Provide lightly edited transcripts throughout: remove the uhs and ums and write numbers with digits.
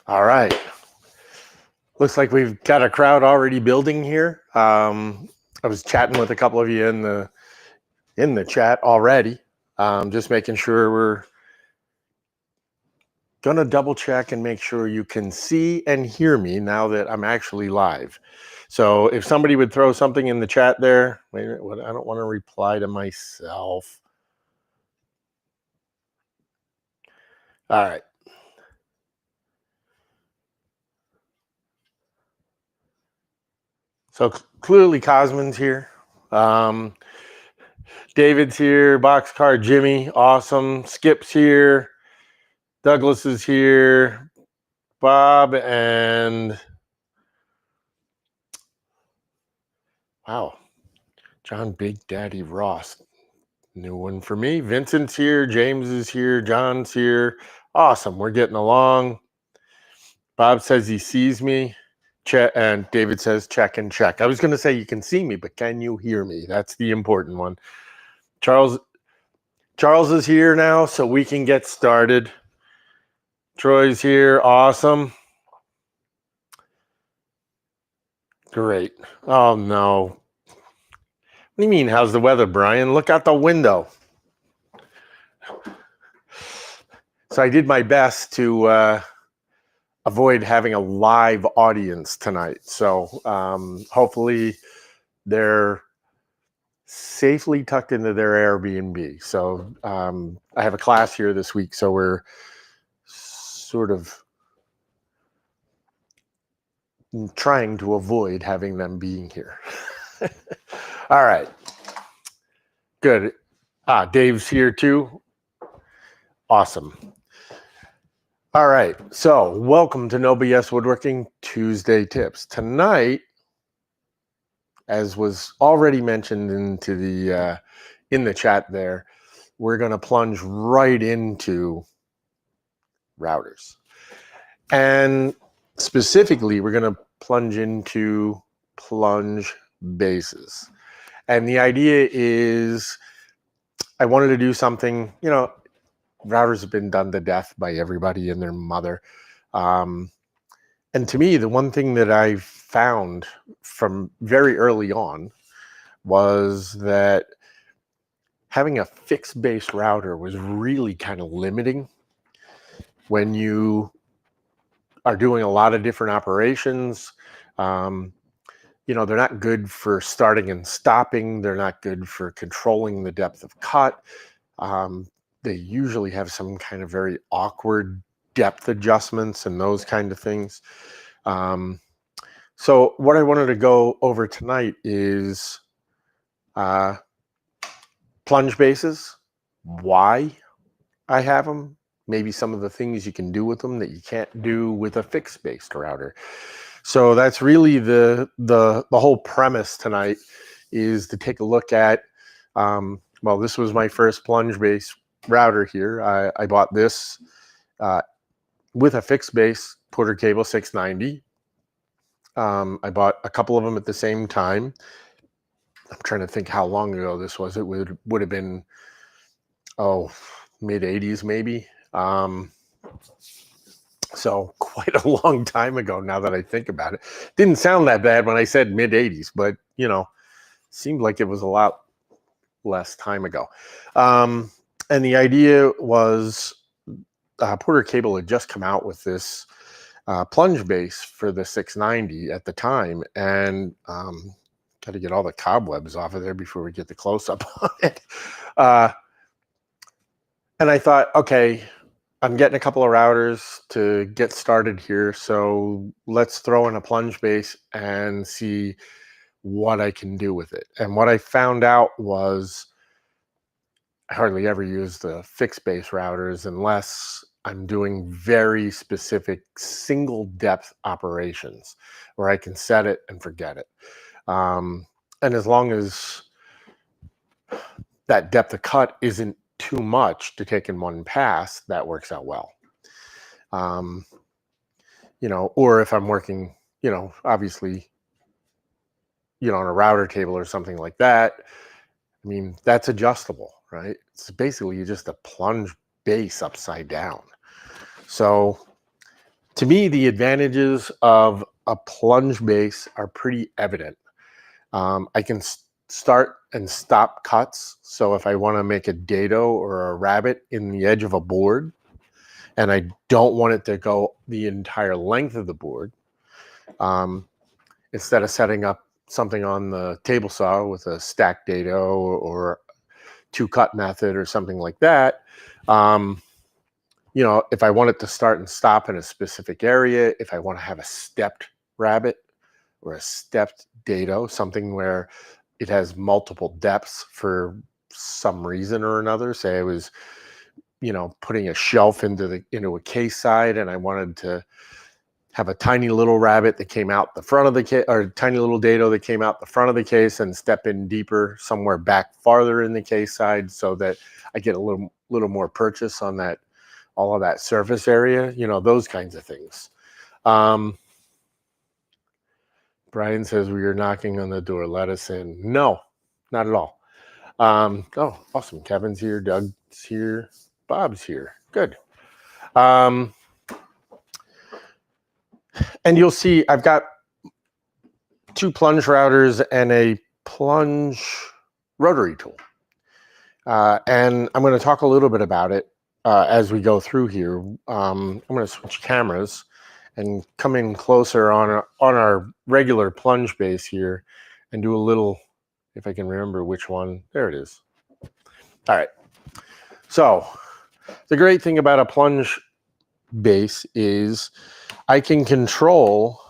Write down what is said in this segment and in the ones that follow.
All right. Looks like we've got a crowd already building here. I was chatting with a couple of you in the chat already. Just making sure we're gonna double check and make sure you can see and hear me now that I'm actually live. So if somebody would throw something in the chat there, wait a minute, I don't want to reply to myself. All right. So clearly Cosman's here. Um, David's here. Boxcar Jimmy, awesome. Skip's here. Douglas is here. Bob and wow, John Big Daddy Ross. New one for me. Vincent's here. James is here. John's here. Awesome. We're getting along. Bob says he sees me. And David says check and check. I was going to say you can see me, but can you hear me? That's the important one. Charles is here now, so we can get started. Troy's here. Awesome. Great. Oh, no. What do you mean, how's the weather, Brian? Look out the window. So I did my best to avoid having a live audience tonight. So hopefully they're safely tucked into their Airbnb. So I have a class here this week, so we're sort of trying to avoid having them being here. All right. Good. Dave's here too. Awesome. All right. So welcome to No BS Woodworking Tuesday Tips. Tonight, as was already mentioned into the in the chat there, we're going to plunge right into routers. And specifically, we're going to plunge into plunge bases. And the idea is I wanted to do something, routers have been done to death by everybody and their mother. And to me, the one thing that I found from very early on was that having a fixed base router was really kind of limiting when you are doing a lot of different operations. They're not good for starting and stopping. They're not good for controlling the depth of cut. They usually have some kind of very awkward depth adjustments and those kind of things. So what I wanted to go over tonight is plunge bases, why I have them, maybe some of the things you can do with them that you can't do with a fixed based router. So that's really the whole premise tonight, is to take a look at, this was my first plunge base router here. I bought this with a fixed base Porter Cable 690. I bought a couple of them at the same time. I'm trying to think how long ago this was. It would have been, mid 80s maybe. So quite a long time ago now that I think about it. Didn't sound that bad when I said mid 80s, but seemed like it was a lot less time ago. And the idea was Porter Cable had just come out with this plunge base for the 690 at the time, and got to get all the cobwebs off of there before we get the close-up on it. And I thought, okay, I'm getting a couple of routers to get started here, so let's throw in a plunge base and see what I can do with it. And what I found out was I hardly ever use the fixed base routers unless I'm doing very specific single depth operations where I can set it and forget it. And as long as that depth of cut isn't too much to take in one pass, that works out well. Or if I'm working, obviously, on a router table or something like that, I mean, that's adjustable, right? It's basically just a plunge base upside down. So To me, the advantages of a plunge base are pretty evident. I can start and stop cuts. So if I want to make a dado or a rabbit in the edge of a board, and I don't want it to go the entire length of the board, instead of setting up something on the table saw with a stack dado or two cut method or something like that, if I want it to start and stop in a specific area, if I want to have a stepped rabbit or a stepped dado, something where it has multiple depths for some reason or another. Say I was, putting a shelf into a case side, and I wanted to have a tiny little rabbit that came out the front of the case, or a tiny little dado that came out the front of the case and step in deeper somewhere back farther in the case side, so that I get a little more purchase on that, all of that surface area, those kinds of things. Brian says we are knocking on the door. Let us in. No, not at all. Oh, awesome. Kevin's here. Doug's here. Bob's here. Good. And you'll see I've got two plunge routers and a plunge rotary tool. And I'm going to talk a little bit about it as we go through here. I'm going to switch cameras and come in closer on our regular plunge base here and do a little, if I can remember which one. There it is. All right. So the great thing about a plunge base is I can control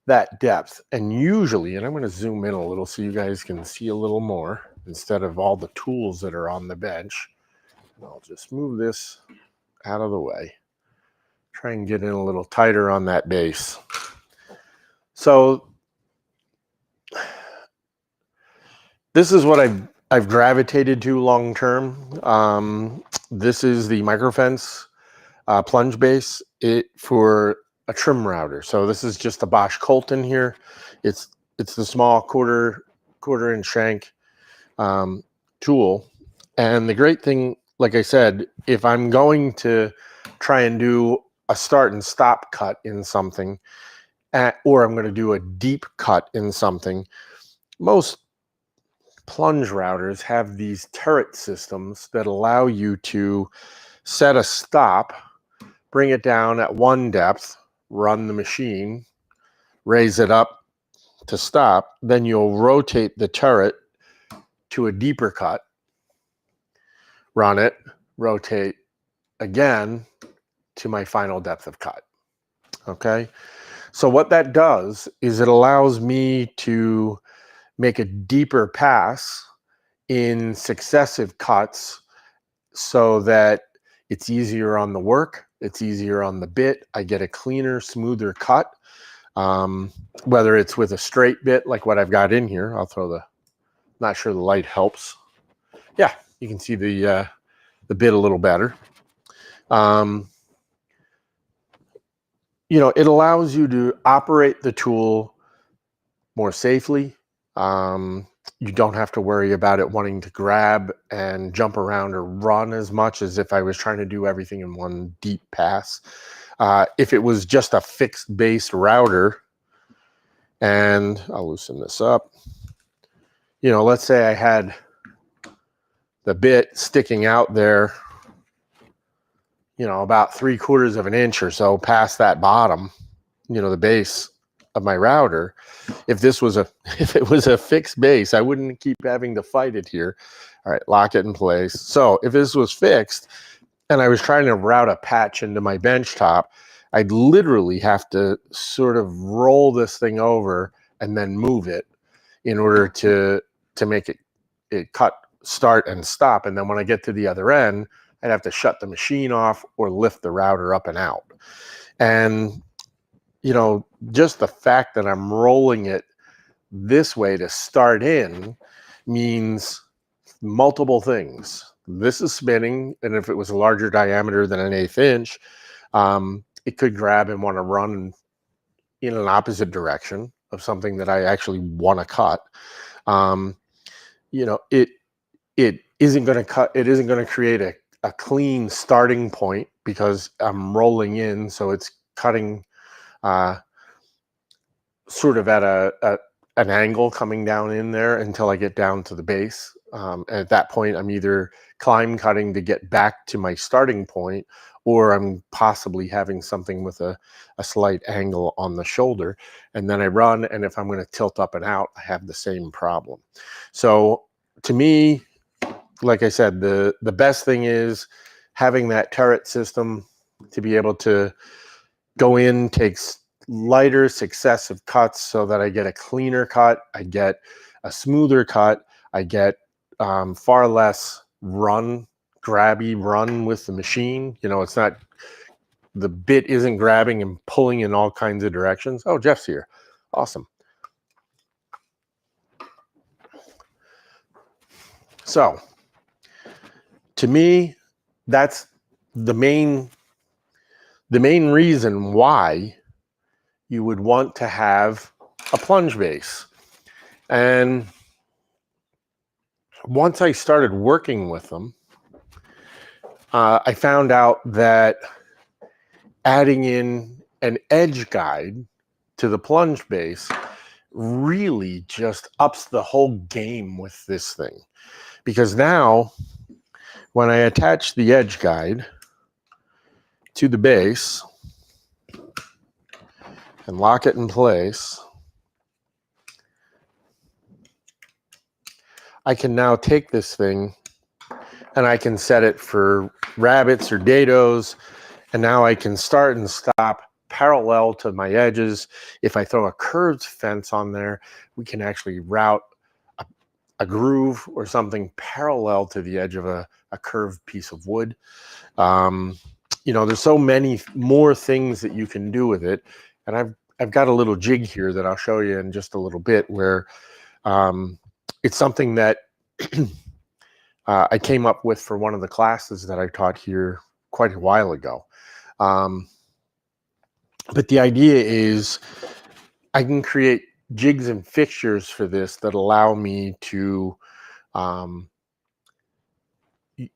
that depth. And usually, and I'm going to zoom in a little so you guys can see a little more instead of all the tools that are on the bench. I'll just move this out of the way. Try and get in a little tighter on that base. So this is what I've gravitated to long term. This is the microfence plunge base for a trim router. So this is just a Bosch Colton here. It's the small quarter inch shank tool. And the great thing, like I said, if I'm going to try and do a start and stop cut in something, or I'm going to do a deep cut in something, most plunge routers have these turret systems that allow you to set a stop, bring it down at one depth, run the machine, raise it up to stop, then you'll rotate the turret to a deeper cut, run it, rotate again to my final depth of cut. Okay, so what that does is it allows me to make a deeper pass in successive cuts so that it's easier on the work, it's easier on the bit. I get a cleaner, smoother cut, whether it's with a straight bit like what I've got in here. I'll throw not sure the light helps. Yeah, you can see the bit a little better. It allows you to operate the tool more safely. You don't have to worry about it wanting to grab and jump around or run as much as if I was trying to do everything in one deep pass. If it was just a fixed base router, and I'll loosen this up, let's say I had the bit sticking out there, about 3/4 of an inch or so past that bottom, the base of my router. If it was a fixed base, I wouldn't keep having to fight it here. All right, lock it in place. So if this was fixed and I was trying to route a patch into my bench top, I'd literally have to sort of roll this thing over and then move it in order to make it cut, start, and stop. And then when I get to the other end, I'd have to shut the machine off or lift the router up and out. And, just the fact that I'm rolling it this way to start in means multiple things. This is spinning, and if it was a larger diameter than an 1/8 inch, it could grab and want to run in an opposite direction of something that I actually want to cut. It isn't going to cut. It isn't going to create a clean starting point because I'm rolling in, so it's cutting sort of at an angle coming down in there until I get down to the base. And at that point, I'm either climb cutting to get back to my starting point, or I'm possibly having something with a slight angle on the shoulder. And then I run, and if I'm going to tilt up and out, I have the same problem. So to me, like I said, the best thing is having that turret system to be able to go in, takes lighter successive cuts so that I get a cleaner cut, I get a smoother cut, I get far less grabby run with the machine. You know, it's not, the bit isn't grabbing and pulling in all kinds of directions. Oh, Jeff's here. Awesome. So to me, that's the main reason why you would want to have a plunge base. And once I started working with them, I found out that adding in an edge guide to the plunge base really just ups the whole game with this thing. Because now, when I attach the edge guide to the base and lock it in place, I can now take this thing and I can set it for rabbits or dados, and now I can start and stop parallel to my edges. If I throw a curved fence on there, we can actually route a groove or something parallel to the edge of a curved piece of wood. You know, there's so many more things that you can do with it. And I've got a little jig here that I'll show you in just a little bit, where it's something that I came up with for one of the classes that I taught here quite a while ago. But the idea is I can create jigs and fixtures for this that allow me to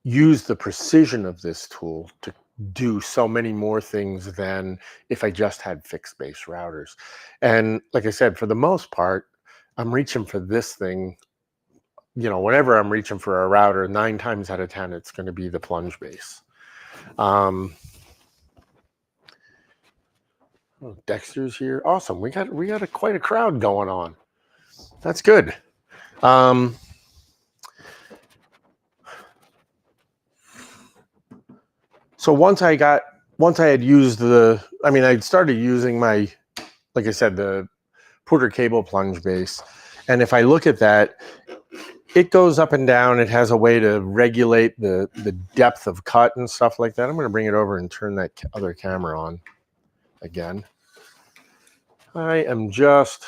use the precision of this tool to do so many more things than if I just had fixed base routers. And like I said, for the most part, I'm reaching for this thing. You know, whenever I'm reaching for a router, 9 times out of 10, it's going to be the plunge base. Oh, Dexter's here. Awesome. We got quite a crowd going on. That's good. So once I had used I'd started using my, like I said, the Porter cable plunge base. And if I look at that, it goes up and down. It has a way to regulate the depth of cut and stuff like that. I'm going to bring it over and turn that other camera on again. I am just...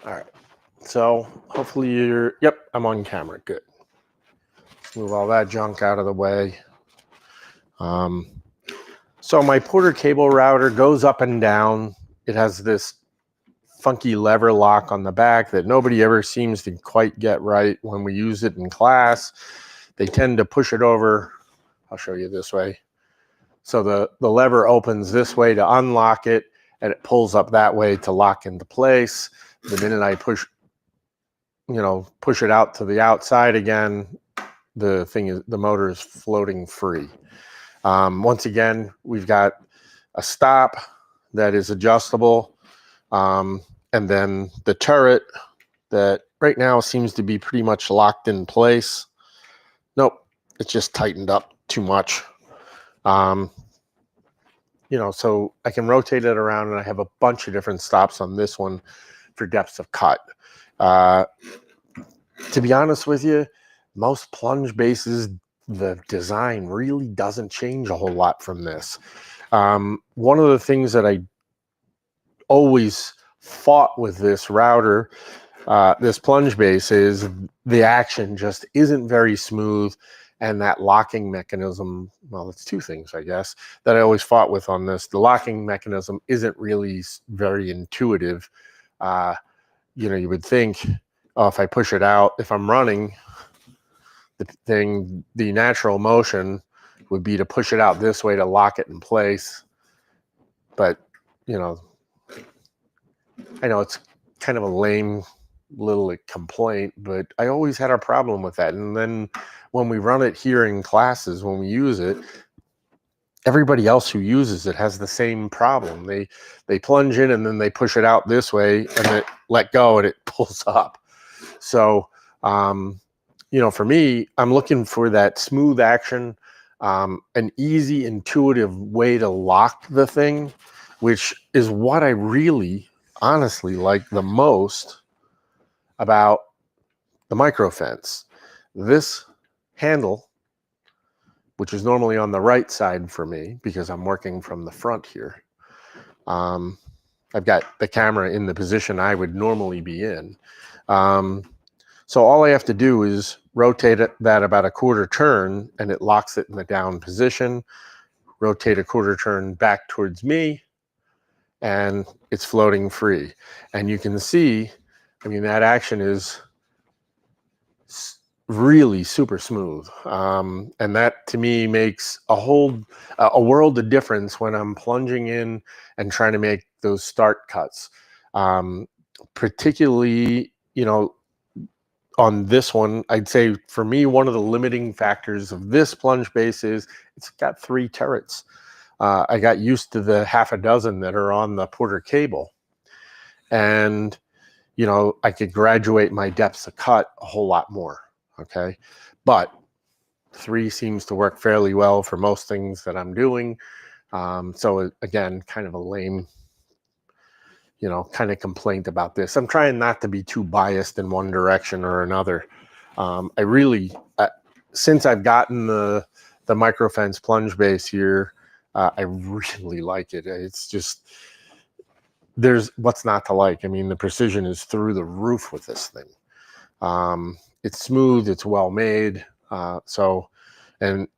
All right. So hopefully yep, I'm on camera. Good. Move all that junk out of the way. So my Porter cable router goes up and down. It has this funky lever lock on the back that nobody ever seems to quite get right when we use it in class. They tend to push it over. I'll show you this way. So the lever opens this way to unlock it, and it pulls up that way to lock into place. The minute I push it out to the outside again, the motor is floating free. Once again, we've got a stop that is adjustable, and then the turret that right now seems to be pretty much locked in place. Nope, it's just tightened up too much. So I can rotate it around, and I have a bunch of different stops on this one for depths of cut. To be honest with you, most plunge bases, the design really doesn't change a whole lot from this. One of the things that I always fought with this router, this plunge base, is the action just isn't very smooth, And that locking mechanism, well, it's two things, I guess, that I always fought with on this. The locking mechanism isn't really very intuitive. You would think, oh, if I push it out, if I'm running the thing, the natural motion would be to push it out this way to lock it in place. But, I know it's kind of a lame little complaint, but I always had a problem with that. And then when we run it here in classes, when we use it, everybody else who uses it has the same problem. They plunge in and then they push it out this way and it let go and it pulls up. So, for me, I'm looking for that smooth action, an easy, intuitive way to lock the thing, which is what I really, honestly like the most about the micro fence. This handle, which is normally on the right side for me because I'm working from the front here. I've got the camera in the position I would normally be in. So all I have to do is rotate that about a quarter turn and it locks it in the down position, rotate a quarter turn back towards me, and it's floating free. And you can see, that action is really super smooth. And that to me makes a world of difference when I'm plunging in and trying to make those start cuts. Particularly, on this one, I'd say for me, one of the limiting factors of this plunge base is it's got 3 turrets. I got used to the half a dozen that are on the Porter cable. And, I could graduate my depths of cut a whole lot more. Okay. But 3 seems to work fairly well for most things that I'm doing. So again, kind of a lame, kind of complaint about this. I'm trying not to be too biased in one direction or another. I really, since I've gotten the micro fence plunge base here, I really like it. It's just, there's what's not to like. The precision is through the roof with this thing. It's smooth, it's well made. And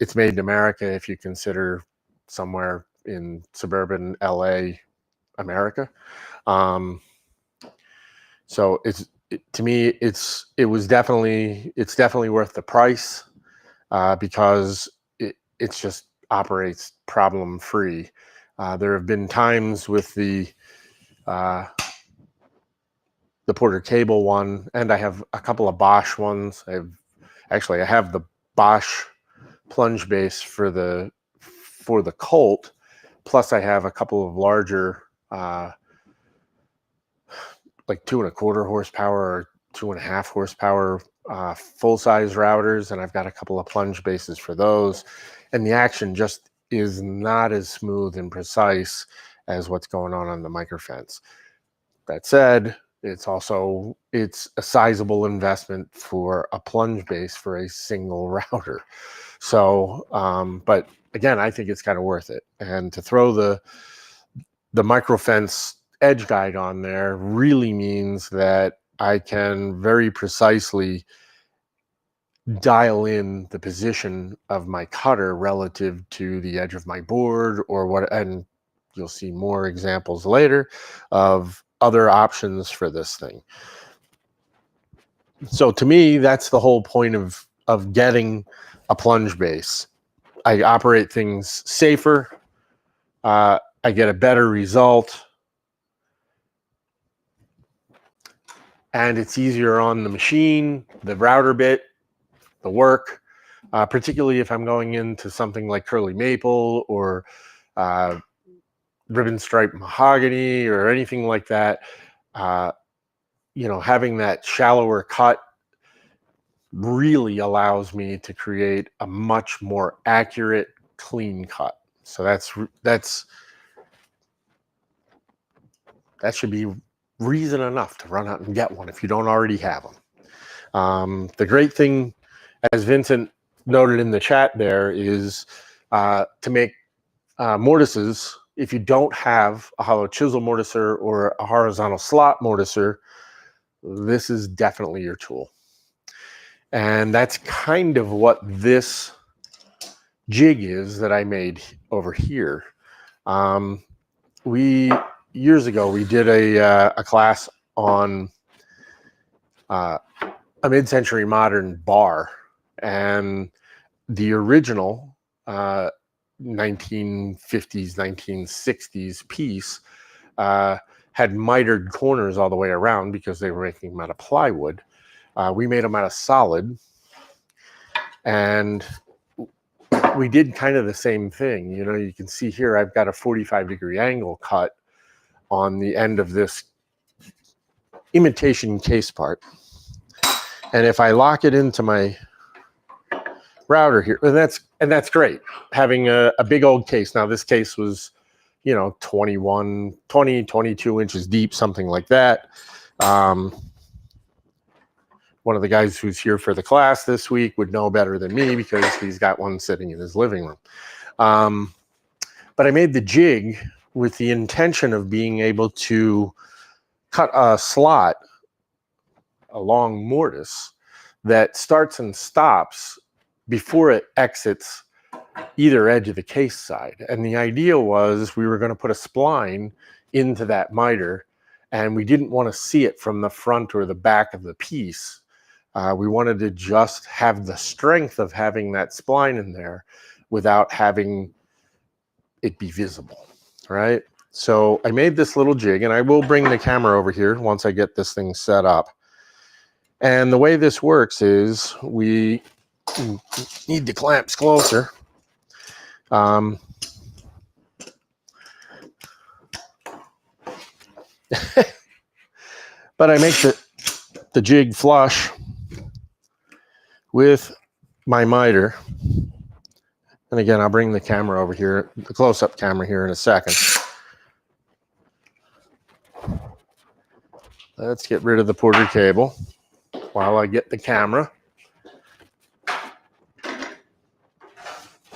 it's made in America if you consider somewhere in suburban LA, America. So to me, it's definitely worth the price, because it just operates problem free. There have been times with the Porter cable one, and I have a couple of Bosch ones. I have the Bosch plunge base for the Colt, plus I have a couple of larger, like 2.25 horsepower or 2.5 horsepower full size routers, and I've got a couple of plunge bases for those, and the action just is not as smooth and precise as what's going on the micro fence. That said, it's a sizable investment for a plunge base for a single router. So, but again, I think it's kind of worth it. And to throw the micro fence edge guide on there really means that I can very precisely dial in the position of my cutter relative to the edge of my board or what, and you'll see more examples later of other options for this thing. So to me, that's the whole point of getting a plunge base. I operate things safer. I get a better result. And it's easier on the machine, the router bit, the work, particularly if I'm going into something like curly maple or ribbon stripe mahogany or anything like that. Having that shallower cut really allows me to create a much more accurate, clean cut. So that should be reason enough to run out and get one if you don't already have them. The great thing, as Vincent noted in the chat there, is to make mortises. If you don't have a hollow chisel mortiser or a horizontal slot mortiser, this is definitely your tool. And that's kind of what this jig is that I made over here. Years ago, we did a class on a mid-century modern bar, and the original 1950s, 1960s piece had mitered corners all the way around because they were making them out of plywood. We made them out of solid, and we did kind of the same thing. You know, you can see here I've got a 45-degree angle cut on the end of this imitation case part. And if I lock it into my router here, and that's great, having a big old case. Now this case was, you know, 22 inches deep, something like that. One of the guys who's here for the class this week would know better than me because he's got one sitting in his living room. But I made the jig with the intention of being able to cut a slot along mortise that starts and stops before it exits either edge of the case side. And the idea was we were going to put a spline into that miter, and we didn't want to see it from the front or the back of the piece. We wanted to just have the strength of having that spline in there without having it be visible, right? So I made this little jig, and I will bring the camera over here once I get this thing set up. And the way this works is we need the clamps closer. But I make the jig flush with my miter. And again, I'll bring the camera over here, the close-up camera here in a second. Let's get rid of the Porter cable while I get the camera.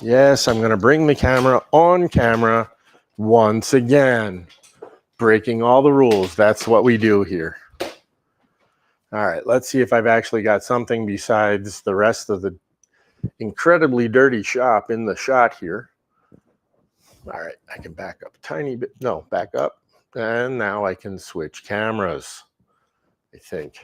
Yes, I'm going to bring the camera on camera once again. Breaking all the rules. That's what we do here. All right, let's see if I've actually got something besides the rest of the incredibly dirty shop in the shot here. All right, I can back up a tiny bit. No, back up. And now I can switch cameras, I think.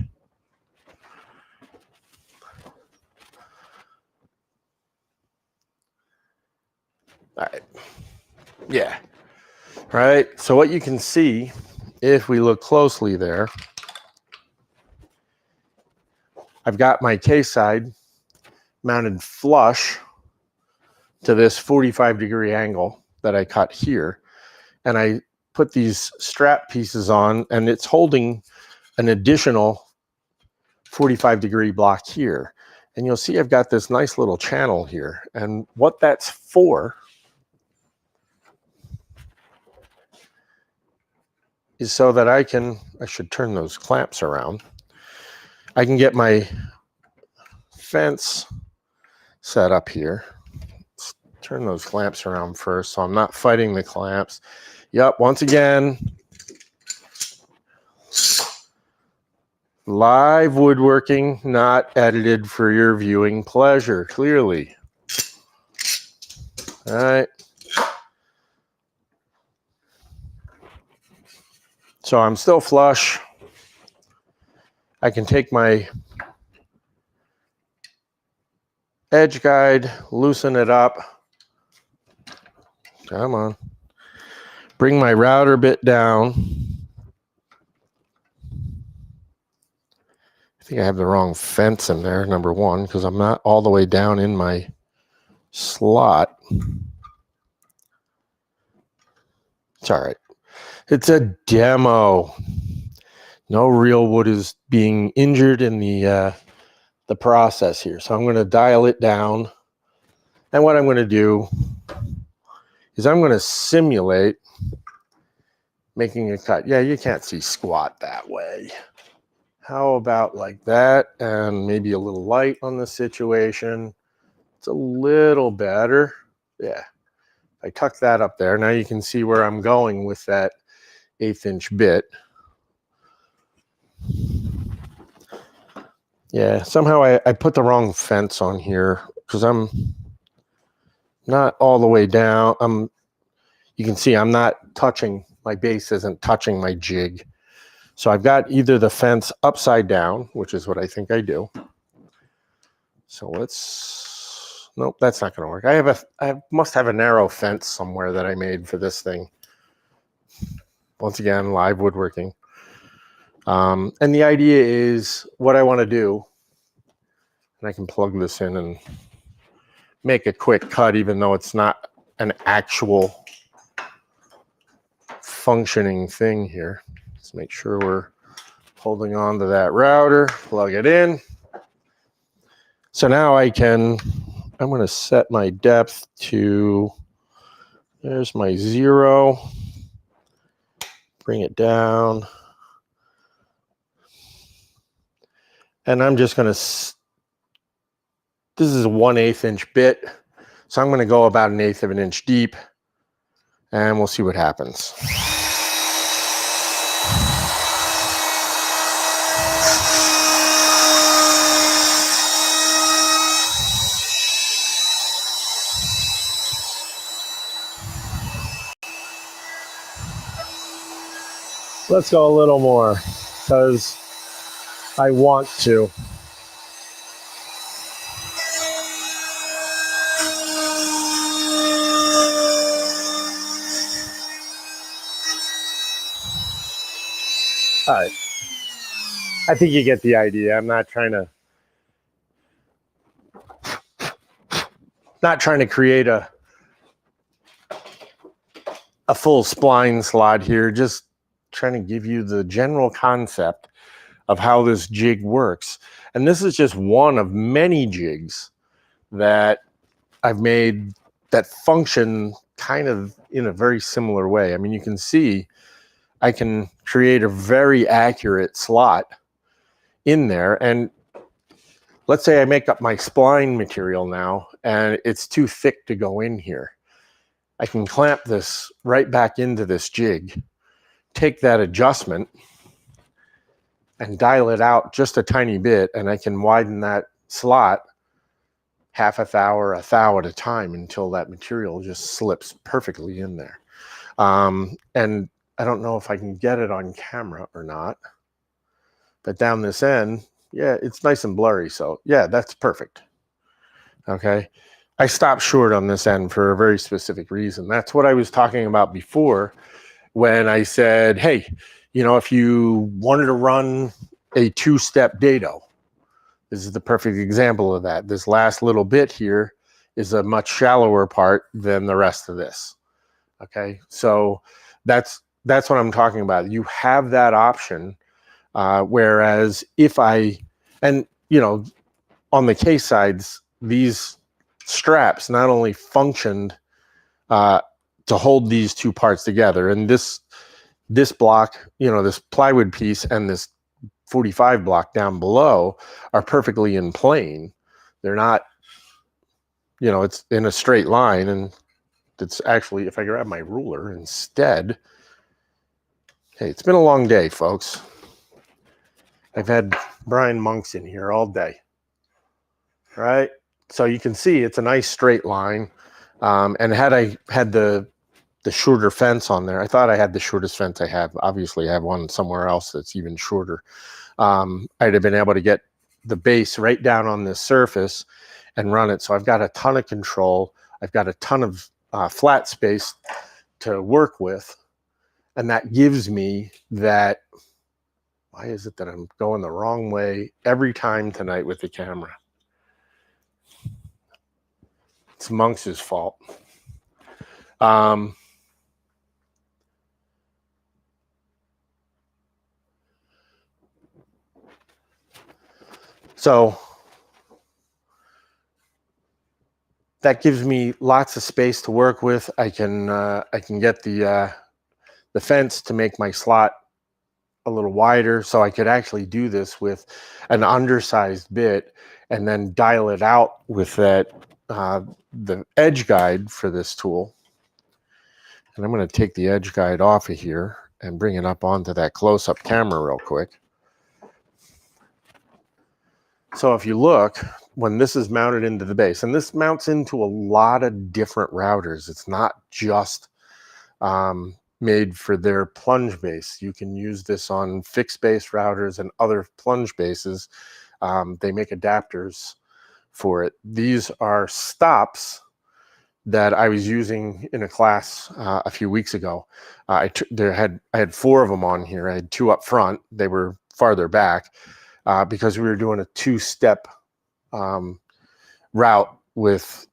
All right. Yeah. Right. So what you can see, if we look closely there, I've got my case side mounted flush to this 45-degree angle that I cut here. And I put these strap pieces on, and it's holding an additional 45-degree block here. And you'll see I've got this nice little channel here. And what that's for is so that I should turn those clamps around. I can get my fence set up here. Let's turn those clamps around first so I'm not fighting the clamps. Yep, once again, live woodworking, not edited for your viewing pleasure, clearly. All right. So I'm still flush. I can take my edge guide, loosen it up. Come on. Bring my router bit down. I think I have the wrong fence in there, number one, because I'm not all the way down in my slot. It's all right. It's a demo. No real wood is being injured in the process here. So I'm going to dial it down. And what I'm going to do is I'm going to simulate making a cut. Yeah, you can't see squat that way. How about like that? And maybe a little light on the situation. It's a little better. Yeah. I tuck that up there. Now you can see where I'm going with that 1/8 inch bit. Yeah, somehow I put the wrong fence on here because I'm not all the way down. You can see I'm not touching, my base isn't touching my jig. So I've got either the fence upside down, which is what I think I do. So nope, that's not going to work. I must have a narrow fence somewhere that I made for this thing. Once again, live woodworking. And the idea is what I want to do, and I can plug this in and make a quick cut, even though it's not an actual functioning thing here. Let's make sure we're holding on to that router, plug it in. So now I'm going to set my depth to, there's my 0, bring it down. And I'm just going to, this is a 1/8 inch bit. So I'm going to go about 1/8 of an inch deep and we'll see what happens. Let's go a little more because I want to. All right. I think you get the idea. I'm not trying to create a full spline slot here, just trying to give you the general concept of how this jig works. And this is just one of many jigs that I've made that function kind of in a very similar way. I mean, you can see I can create a very accurate slot in there. And let's say I make up my spline material now and it's too thick to go in here. I can clamp this right back into this jig, take that adjustment and dial it out just a tiny bit, and I can widen that slot half a thou or a thou at a time until that material just slips perfectly in there. And I don't know if I can get it on camera or not, but down this end, yeah, it's nice and blurry. So yeah, that's perfect. Okay. I stopped short on this end for a very specific reason. That's what I was talking about before when I said, hey, you know, if you wanted to run a 2-step dado, this is the perfect example of that. This last little bit here is a much shallower part than the rest of this. Okay, so that's what I'm talking about. You have that option, whereas if and you know, on the case sides, these straps not only functioned to hold these two parts together, and this block, you know, this plywood piece and this 45 block down below are perfectly in plane. They're not, you know, it's in a straight line, and it's actually, if I grab my ruler instead, hey, it's been a long day, folks. I've had Brian Monks in here all day, right? So you can see it's a nice straight line. And had I had the shorter fence on there, I thought I had the shortest fence I have. Obviously, I have one somewhere else that's even shorter. I'd have been able to get the base right down on this surface and run it. So I've got a ton of control. I've got a ton of flat space to work with. And that gives me that. Why is it that I'm going the wrong way every time tonight with the camera? It's Monks' fault. So that gives me lots of space to work with. I can get the fence to make my slot a little wider, so I could actually do this with an undersized bit and then dial it out with that the edge guide for this tool. And I'm going to take the edge guide off of here and bring it up onto that close-up camera real quick. So if you look, when this is mounted into the base, and this mounts into a lot of different routers, it's not just made for their plunge base. You can use this on fixed base routers and other plunge bases. They make adapters for it. These are stops that I was using in a class a few weeks ago. I had 4 of them on here. I had 2 up front. They were farther back because we were doing a 2-step route with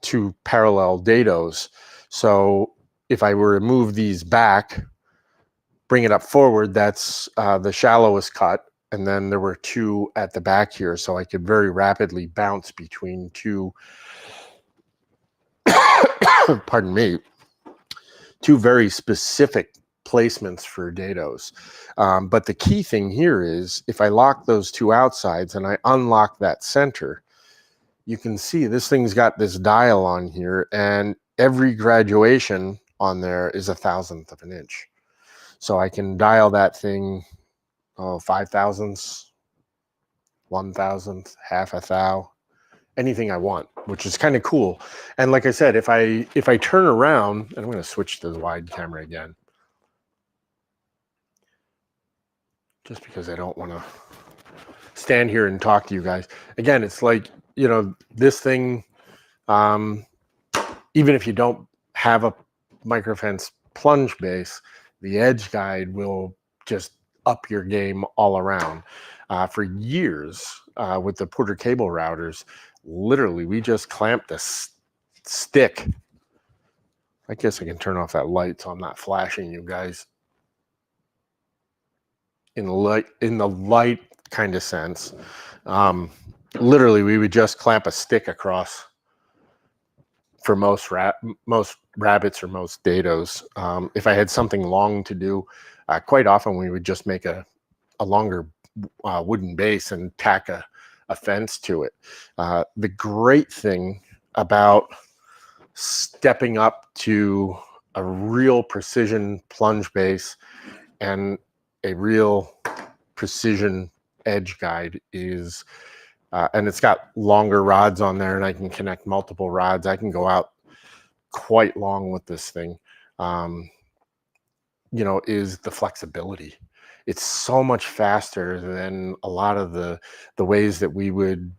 2 parallel dados. So if I were to move these back, bring it up forward, that's the shallowest cut. And then there were 2 at the back here. So I could very rapidly bounce between 2, pardon me, 2 very specific placements for dados. But the key thing here is if I lock those 2 outsides and I unlock that center, you can see this thing's got this dial on here, and every graduation on there is 1/1000th of an inch. So I can dial that thing 5/1000ths, 1/1000th, half a thou, anything I want, which is kind of cool. And like I said, if I turn around, and I'm going to switch to the wide camera again, just because I don't want to stand here and talk to you guys. Again, it's like, you know, this thing, even if you don't have a microfence plunge base, the edge guide will just up your game all around. For years with the Porter cable routers, literally we just clamped a stick. I guess I can turn off that light so I'm not flashing you guys. In the light kind of sense, literally we would just clamp a stick across for most rabbits or most dados. If I had something long to do, quite often we would just make a longer wooden base and tack a fence to it. The great thing about stepping up to a real precision plunge base and a real precision edge guide is, and it's got longer rods on there, and I can connect multiple rods. I can go out quite long with this thing. You know, is the flexibility. It's so much faster than a lot of the ways that we would,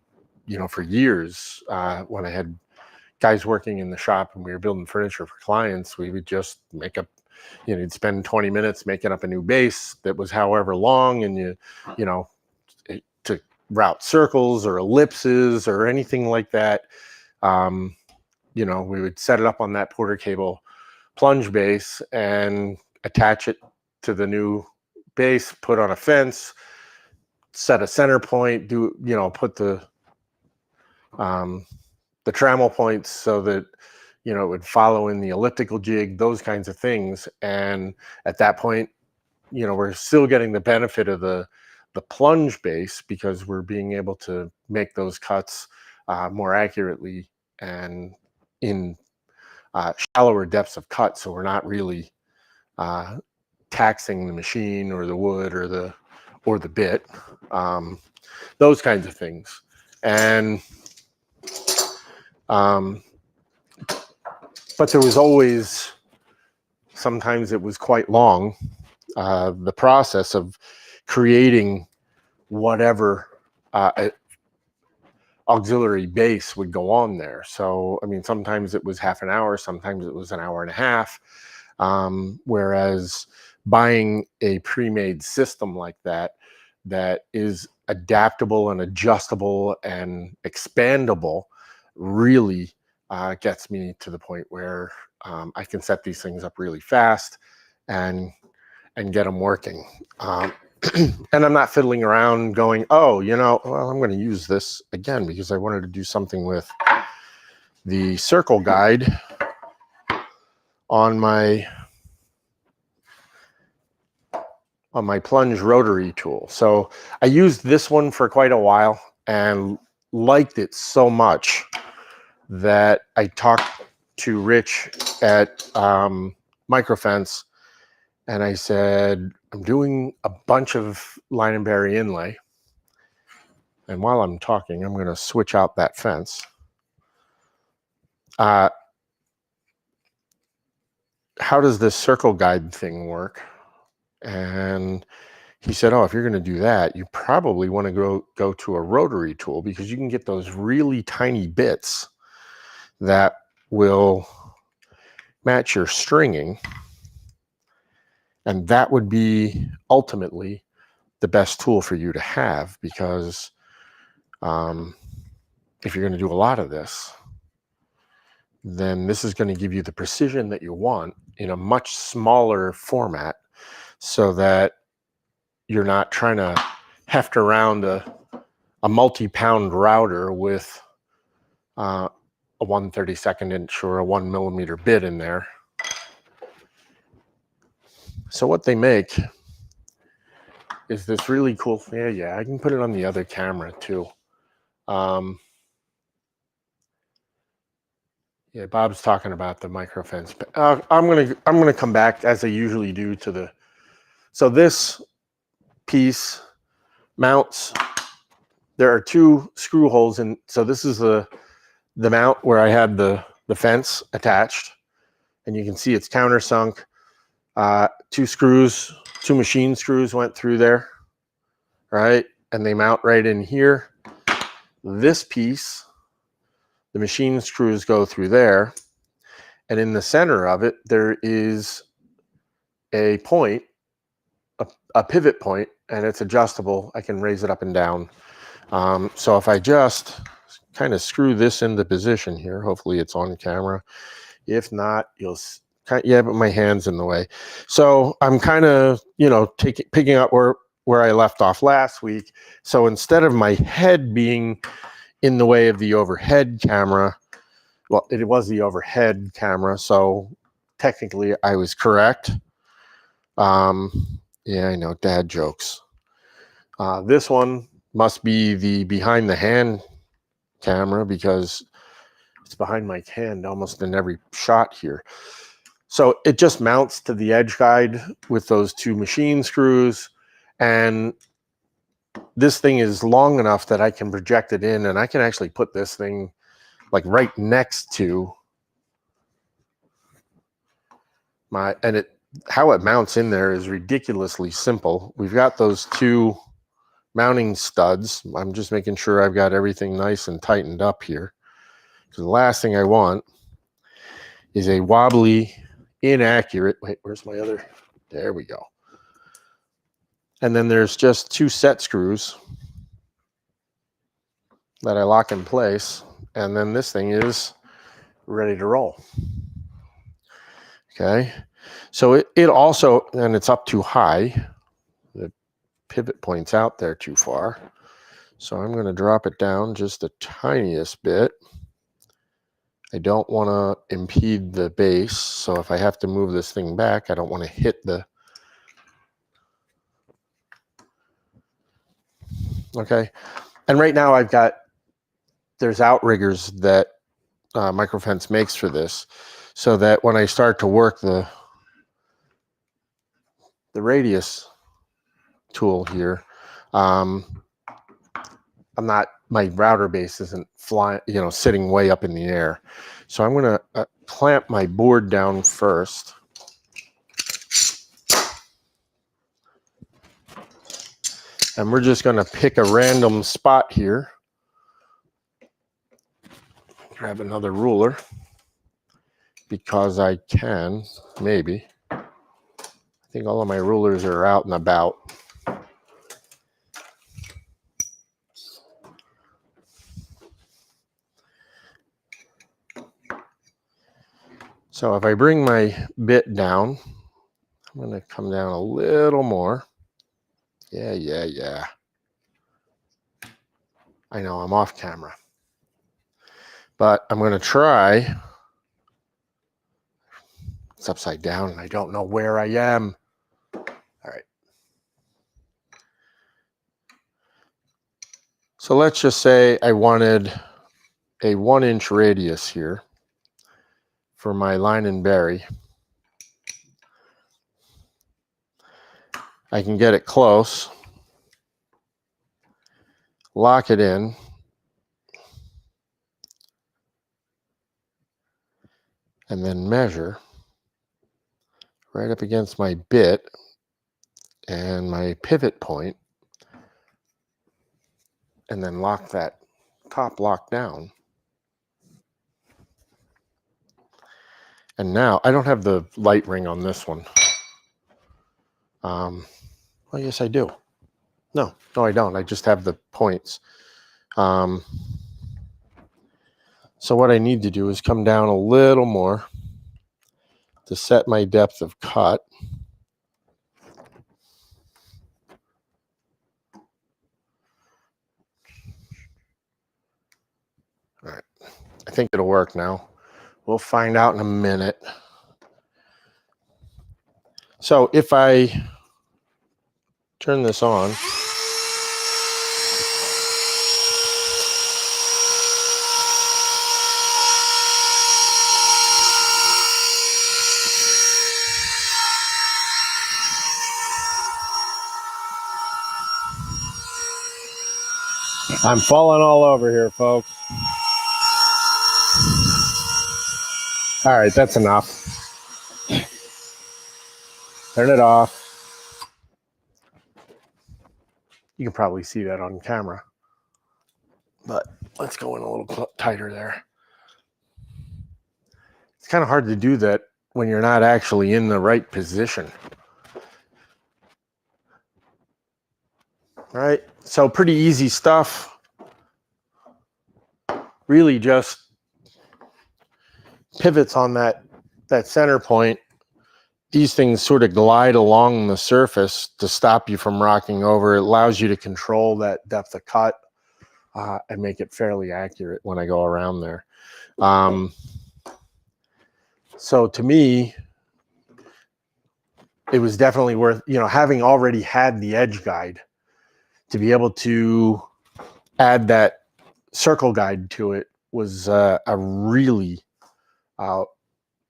you know, for years when I had guys working in the shop and we were building furniture for clients, we would just make up, you know, you'd spend 20 minutes making up a new base that was however long, and you know, to route circles or ellipses or anything like that. You know, we would set it up on that Porter cable plunge base and attach it to the new base, put on a fence, set a center point, do, you know, put the trammel points so that, you know, it would follow in the elliptical jig, those kinds of things. And at that point, you know, we're still getting the benefit of the plunge base because we're being able to make those cuts more accurately and in shallower depths of cut. So we're not really taxing the machine or the wood or the bit, those kinds of things. And but there was always, sometimes it was quite long, the process of creating whatever auxiliary base would go on there. So, I mean, sometimes it was half an hour, sometimes it was an hour and a half. Whereas buying a pre-made system like that is adaptable and adjustable and expandable really gets me to the point where I can set these things up really fast and get them working. And I'm not fiddling around going, oh, you know, well, I'm going to use this again because I wanted to do something with the circle guide on my Plunge rotary tool. So I used this one for quite a while and liked it so much that I talked to Rich at Microfence, and I said, I'm doing a bunch of line and bury inlay. And while I'm talking, I'm going to switch out that fence. How does this circle guide thing work? And he said, oh, if you're going to do that, you probably want to go to a rotary tool, because you can get those really tiny bits that will match your stringing. And that would be ultimately the best tool for you to have, because if you're going to do a lot of this, then this is going to give you the precision that you want in a much smaller format, so that you're not trying to heft around a multi-pound router with a 1/32 inch or a 1 millimeter bit in there. So what they make is this really cool, yeah, I can put it on the other camera too. Yeah, Bob's talking about the micro fence. I'm gonna come back, as I usually do, to the. So this piece mounts. There are 2 screw holes, and so this is the mount where I had the fence attached, and you can see it's countersunk. 2 screws, 2 machine screws went through there, right, and they mount right in here. This piece, the machine screws go through there. And in the center of it, there is a point, a pivot point, and it's adjustable. I can raise it up and down. So if I just kind of screw this into position here, hopefully it's on camera. If not, you'll yeah, but my hand's in the way. So I'm kind of, picking up where I left off last week. So instead of my head being in the way of the overhead camera, well, it was the overhead camera, so technically I was correct. Yeah, I know, dad jokes. This one must be the behind the hand camera, because it's behind my hand almost in every shot here. So it just mounts to the edge guide with those 2 machine screws, and this thing is long enough that I can project it in, and I can actually put this thing like right next to how it mounts in there is ridiculously simple. We've got those 2 mounting studs. I'm just making sure I've got everything nice and tightened up here, because the last thing I want is a wobbly, inaccurate, wait, where's my other, there we go. And then there's just 2 set screws that I lock in place, and then this thing is ready to roll. Okay, so it also, and it's up too high. The pivot point's out there too far. So I'm going to drop it down just the tiniest bit. I don't want to impede the base, so if I have to move this thing back, I don't want to hit the... Okay, and right now there's outriggers that Microfence makes for this, so that when I start to work the radius tool here, my router base isn't flying, sitting way up in the air. So I'm going to clamp my board down first. And we're just going to pick a random spot here. Grab another ruler, because I can, maybe. I think all of my rulers are out and about. So if I bring my bit down, I'm going to come down a little more. Yeah. I know I'm off camera. But I'm going to try. It's upside down and I don't know where I am. All right. So let's just say I wanted a 1-inch radius here for my line and bury. I can get it close, lock it in. And then measure right up against my bit and my pivot point, and then lock that top lock down. And now I don't have the light ring on this one. Well, yes, I do. No, I don't. I just have the points. So what I need to do is come down a little more to set my depth of cut. All right, I think it'll work now. We'll find out in a minute. So if I turn this on, I'm falling all over here, folks. All right, that's enough. Turn it off. You can probably see that on camera, but let's go in a little tighter there. It's kind of hard to do that when you're not actually in the right position. All right, so pretty easy stuff. Really just pivots on that center point. These things sort of glide along the surface to stop you from rocking over. It allows you to control that depth of cut and make it fairly accurate when I go around there. So to me, it was definitely worth, having already had the edge guide, to be able to add that circle guide to it was a really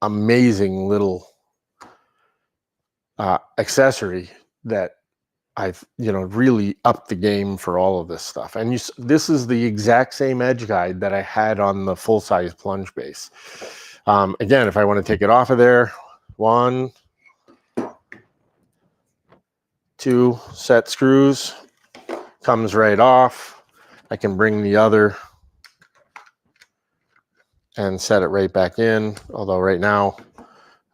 amazing little accessory that I've really upped the game for all of this stuff. And this is the exact same edge guide that I had on the full-size plunge base. Again, if I want to take it off of there, 1, 2 set screws, comes right off. I can bring the other and set it right back in. Although right now,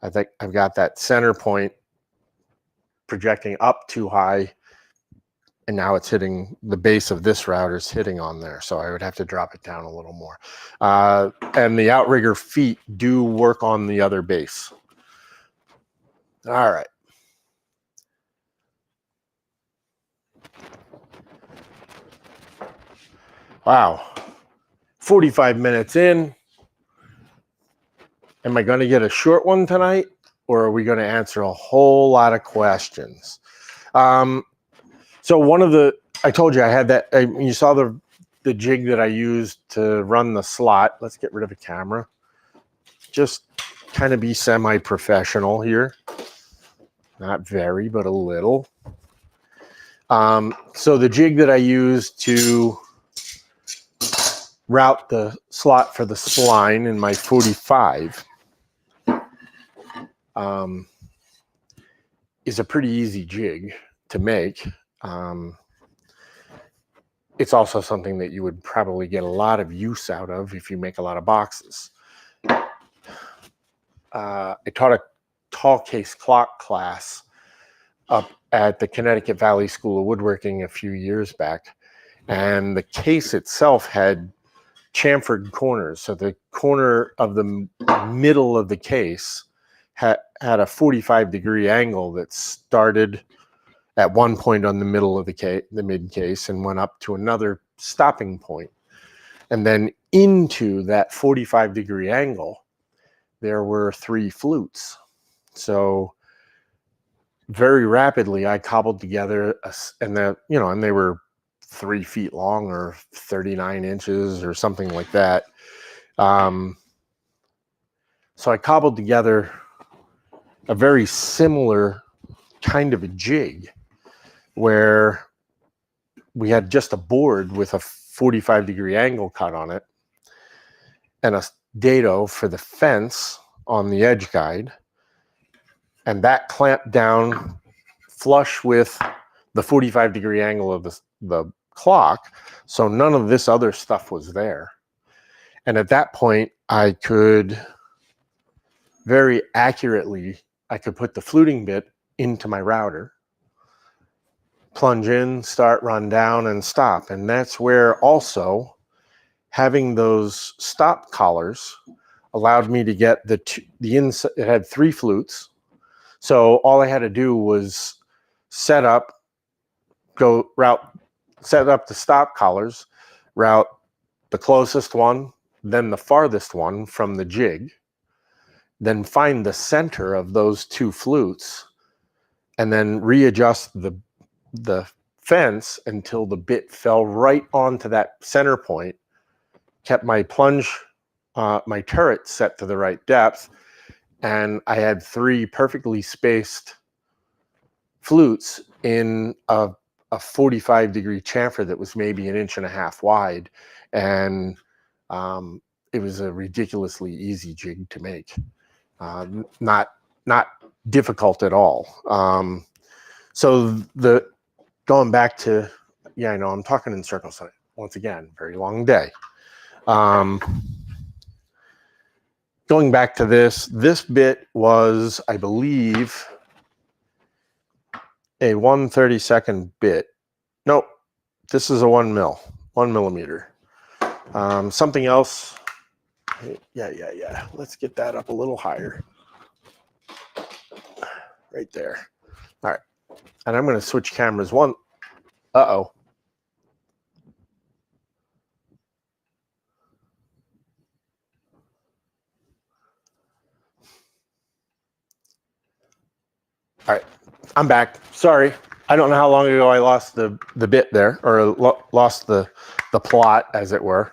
I think I've got that center point projecting up too high, and now it's hitting the base of this router's hitting on there. So I would have to drop it down a little more. And the outrigger feet do work on the other base. All right. Wow. 45 minutes in. Am I going to get a short one tonight, or are we going to answer a whole lot of questions? So I told you I had that, you saw the jig that I used to run the slot. Let's get rid of the camera. Just kind of be semi-professional here. Not very, but a little. So the jig that I used to route the slot for the spline in my 45 is a pretty easy jig to make. It's also something that you would probably get a lot of use out of if you make a lot of boxes. I taught a tall case clock class up at the Connecticut Valley School of Woodworking a few years back, and the case itself had chamfered corners. So the corner of the middle of the case had a 45-degree angle that started at one point on the middle of the mid case, and went up to another stopping point. And then into that 45-degree angle, there were 3 flutes. So very rapidly, I cobbled together, and they were 3 feet long or 39 inches or something like that. So I cobbled together a very similar kind of a jig, where we had just a board with a 45-degree angle cut on it and a dado for the fence on the edge guide, and that clamped down flush with the 45-degree angle of the clock, so none of this other stuff was there. And at that point, I could very accurately, I could put the fluting bit into my router, plunge in, start, run down, and stop. And that's where also having those stop collars allowed me to get the inside. It had 3 flutes. So all I had to do was set up the stop collars, route the closest one, then the farthest one from the jig, then find the center of those 2 flutes, and then readjust the fence until the bit fell right onto that center point, kept my plunge, my turret set to the right depth, and I had 3 perfectly spaced flutes in a 45-degree chamfer that was maybe 1.5 inches wide, and it was a ridiculously easy jig to make. Not difficult at all. So going back to, I know I'm talking in circles once again, very long day. Going back to this bit was, I believe, a 1/32 bit. Nope, this is a 1 millimeter. Something else. Yeah. Let's get that up a little higher. Right there. All right. And I'm going to switch cameras. Uh-oh. All right. I'm back. Sorry. I don't know how long ago I lost the bit there, or lost the plot, as it were.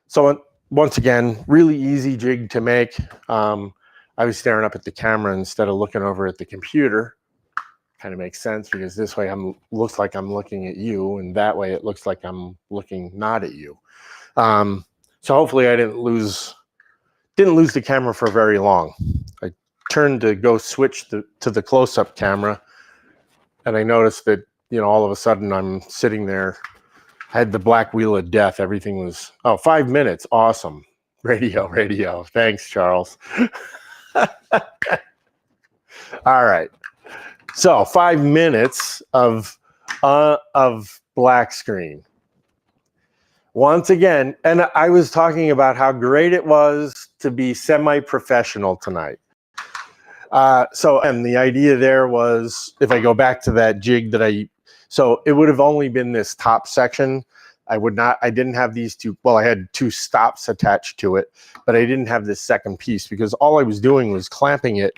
So once again, really easy jig to make. I was staring up at the camera instead of looking over at the computer. Kind of makes sense, because this way looks like I'm looking at you, and that way it looks like I'm looking not at you. So hopefully I didn't lose the camera for very long. I turned to go switch to the close-up camera, and I noticed that, all of a sudden I'm sitting there. I had the black wheel of death. Everything was, 5 minutes. Awesome. Radio. Thanks, Charles. All right. So 5 minutes of black screen. Once again, and I was talking about how great it was to be semi-professional tonight. And the idea there was, if I go back to that jig so it would have only been this top section. I didn't have these 2, well, I had 2 stops attached to it, but I didn't have this second piece, because all I was doing was clamping it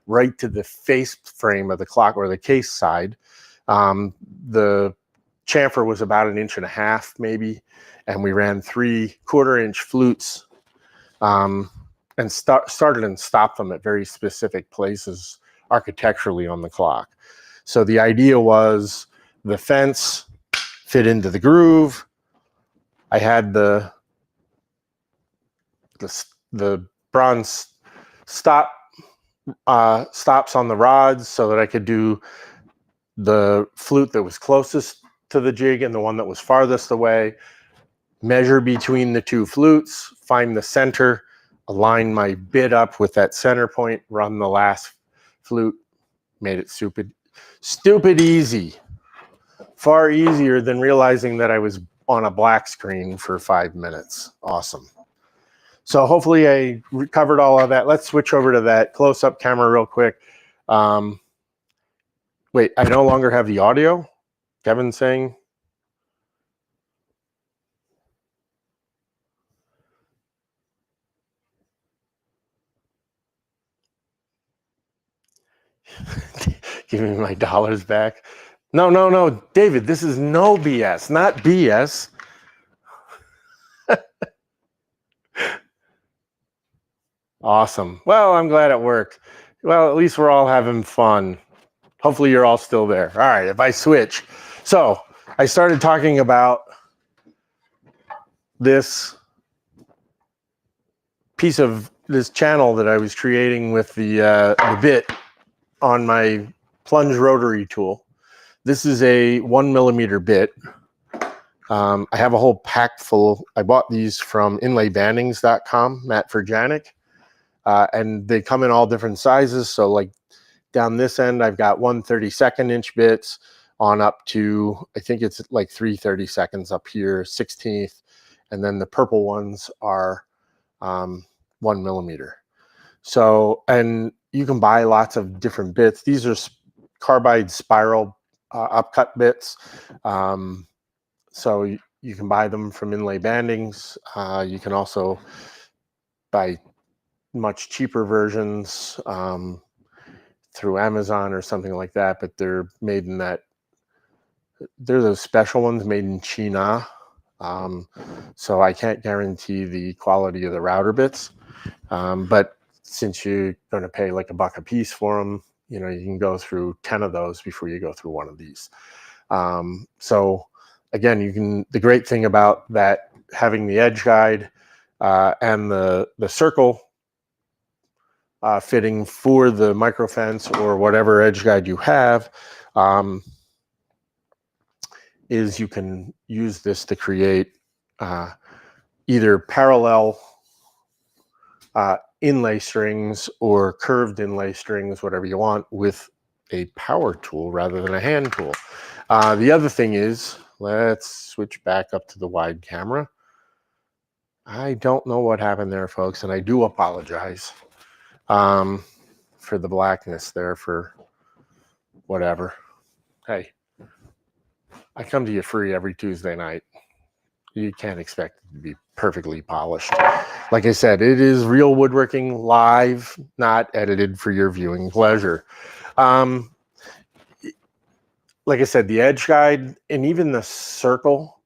right to the face frame of the clock, or the case side. The chamfer was about 1.5 inches maybe, and we ran 3 1/4-inch flutes, and started and stopped them at very specific places architecturally on the clock. So the idea was the fence fit into the groove. I had the bronze stops on the rods, so that I could do the flute that was closest to the jig and the one that was farthest away, measure between the 2 flutes, find the center, align my bit up with that center point, run the last flute. Made it stupid easy. Far easier than realizing that I was on a black screen for 5 minutes. Awesome. So hopefully I covered all of that. Let's switch over to that close-up camera real quick. Wait, I no longer have the audio? Kevin's saying? Give me my dollars back. No, David, this is no BS, not BS. Awesome. Well, I'm glad it worked. Well, at least we're all having fun. Hopefully you're all still there. All right, if I switch. So I started talking about this piece of this channel that I was creating with the bit on my Plunge rotary tool. This is a 1mm bit. I have a whole pack full. I bought these from inlaybandings.com, Matt Verjanik, and they come in all different sizes. So like down this end, I've got 1/32 inch bits on up to, I think it's like 3/32 up here, 16th. And then the purple ones are 1mm. So, and you can buy lots of different bits. These are carbide spiral upcut bits. So you can buy them from Inlay Bandings. You can also buy much cheaper versions through Amazon or something like that, but they're made in that, they're those special ones made in China. So I can't guarantee the quality of the router bits, but since you're going to pay like $1 a piece for them, you know, you can go through 10 of those before you go through one of these. So again, you can, the great thing about that, having the edge guide and the circle fitting for the micro fence or whatever edge guide you have, is you can use this to create either parallel inlay strings or curved inlay strings, whatever you want, with a power tool rather than a hand tool. The other thing is, let's switch back up to the wide camera. I don't know what happened there, folks, and I do apologize for the blackness there, for whatever. Hey, I come to you free every Tuesday night. You can't expect it to be perfectly polished. Like I said, it is real woodworking, live, not edited for your viewing pleasure. Like I said, the edge guide and even the circle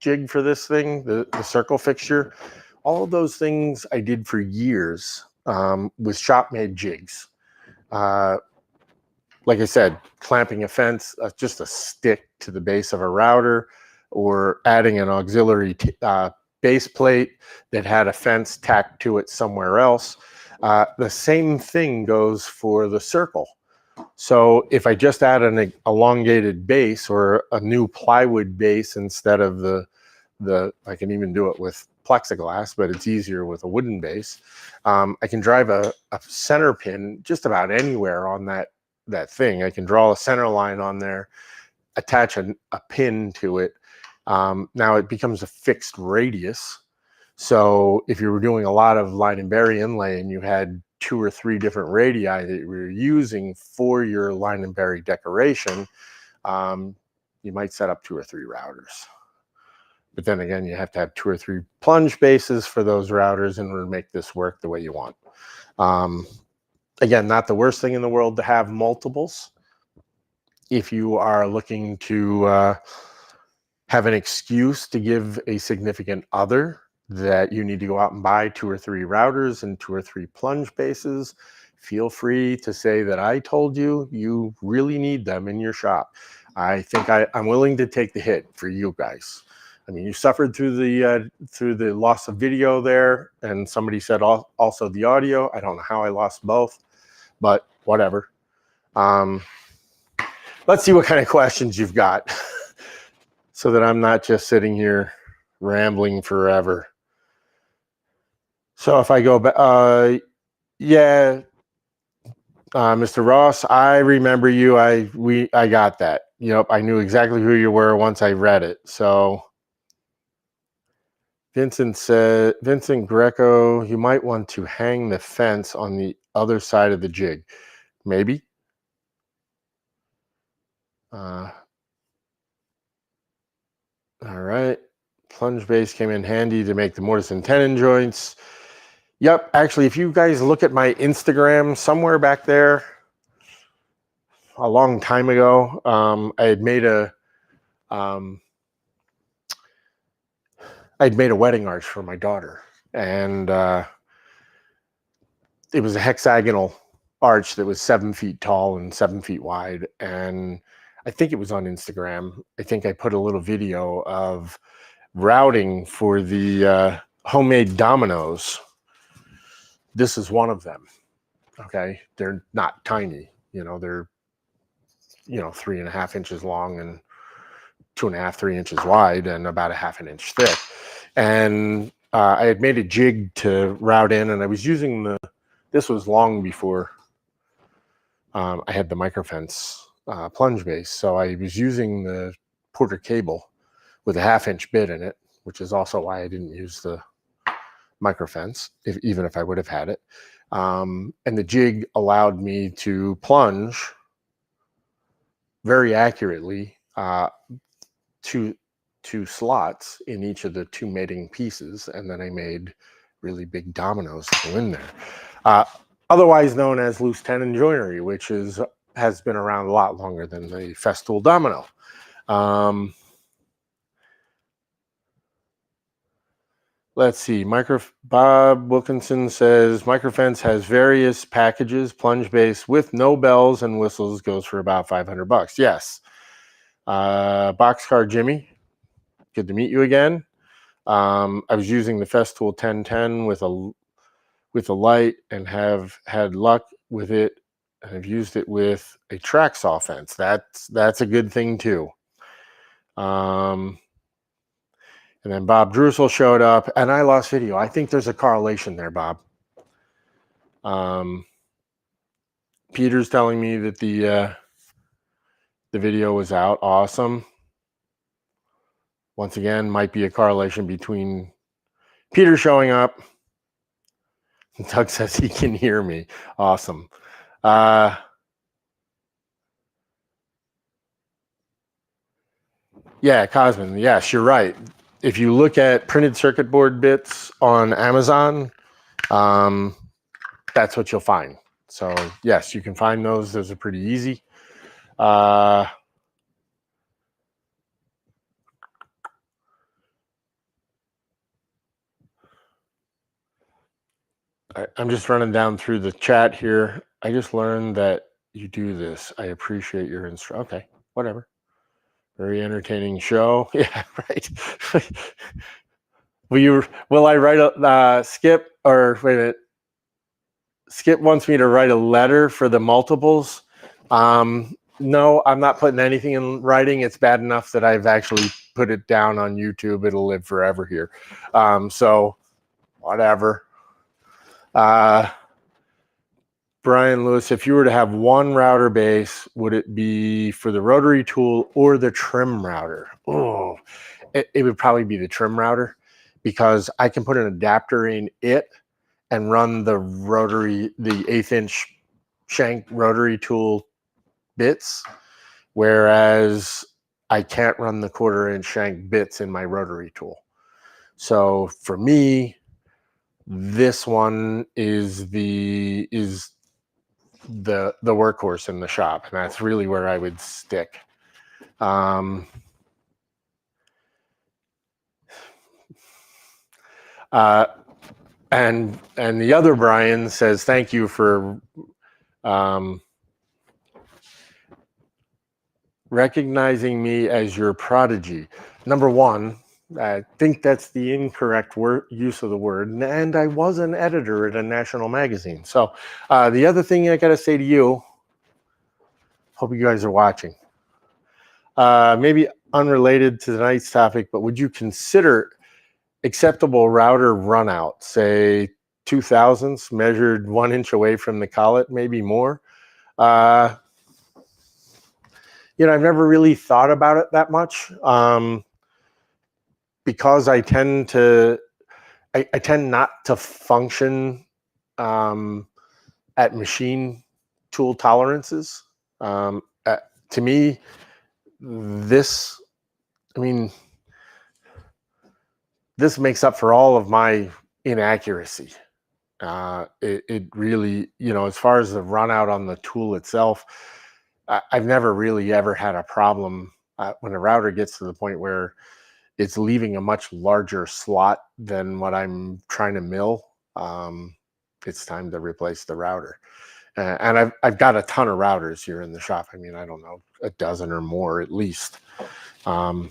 jig for this thing, the circle fixture, all of those things I did for years with shop-made jigs. Like I said, clamping a fence, just a stick to the base of a router, or adding an auxiliary base plate that had a fence tacked to it somewhere else. The same thing goes for the circle. So if I just add an elongated base or a new plywood base instead of the I can even do it with plexiglass, but it's easier with a wooden base. I can drive a center pin just about anywhere on that thing. I can draw a center line on there, attach a pin to it. Now it becomes a fixed radius. So if you were doing a lot of line and bury inlay and you had 2 or 3 different radii that you were using for your line and bury decoration, you might set up 2 or 3 routers. But then again, you have to have 2 or 3 plunge bases for those routers in order to make this work the way you want. Again, not the worst thing in the world to have multiples. If you are looking to have an excuse to give a significant other that you need to go out and buy 2 or 3 routers and 2 or 3 plunge bases, feel free to say that I told you. You really need them in your shop. I think I'm willing to take the hit for you guys. I mean, you suffered through the loss of video there, and somebody said also the audio. I don't know how I lost both, but whatever. Let's see what kind of questions you've got so that I'm not just sitting here rambling forever. So if I go back, yeah, Mr. Ross, I remember you. I got that. Yep, I knew exactly who you were once I read it. So Vincent said, Vincent Greco, you might want to hang the fence on the other side of the jig. Maybe. All right. Plunge base came in handy to make the mortise and tenon joints. Yep. Actually, if you guys look at my Instagram, somewhere back there, a long time ago, I had made a wedding arch for my daughter, and it was a hexagonal arch that was 7 feet tall and 7 feet wide. And I think it was on Instagram. I think I put a little video of routing for the homemade dominoes. This is one of them. Okay. They're not tiny, they're, 3.5 inches long and 2.5, 3 inches wide and about a half an inch thick. And I had made a jig to route in, and I was using this was long before I had the microfence plunge base. So I was using the Porter cable with a 1/2 inch bit in it, which is also why I didn't use the microfence, even if I would have had it. And the jig allowed me to plunge very accurately two slots in each of the 2 mating pieces, and then I made really big dominoes to go in there. Otherwise known as loose tenon joinery, which has been around a lot longer than the Festool domino. Let's see. Bob Wilkinson says microfence has various packages. Plunge base with no bells and whistles goes for about $500. Yes. Boxcar Jimmy, good to meet you again. I was using the Festool 1010 with a light and have had luck with it. And I've used it with a track saw fence. That's a good thing too. And then Bob Drusel showed up, and I lost video. I think there's a correlation there, Bob. Peter's telling me that the video was out. Awesome. Once again, might be a correlation between Peter showing up. Doug says he can hear me. Awesome. Yeah, Cosmin. Yes, you're right. If you look at printed circuit board bits on Amazon, that's what you'll find. So yes, you can find those. Those are pretty easy. I'm just running down through the chat here. I just learned that you do this. I appreciate your Okay, whatever. Very entertaining show. Yeah, right. Will I write a Skip, or wait a minute? Skip wants me to write a letter for the multiples. No, I'm not putting anything in writing. It's bad enough that I've actually put it down on YouTube. It'll live forever here. So whatever. Brian Lewis, if you were to have one router base, would it be for the rotary tool or the trim router? Oh, it would probably be the trim router, because I can put an adapter in it and run the 1/8 inch shank rotary tool bits, whereas I can't run the 1/4 inch shank bits in my rotary tool. So for me, this one is the workhorse in the shop, and that's really where I would stick. And the other Brian says thank you for recognizing me as your prodigy. Number one, I think that's the incorrect use of the word, and I was an editor at a national magazine. So the other thing I got to say to you, hope you guys are watching. Maybe unrelated to tonight's topic, but would you consider acceptable router runout, say 2000s, measured 1 inch away from the collet, maybe more? I've never really thought about it that much. Because I tend not to function at machine tool tolerances. To me, this makes up for all of my inaccuracy. It really, as far as the run out on the tool itself, I've never really ever had a problem when a router gets to the point where it's leaving a much larger slot than what I'm trying to mill. It's time to replace the router. And I've got a ton of routers here in the shop. I mean, I don't know, a dozen or more at least. I'm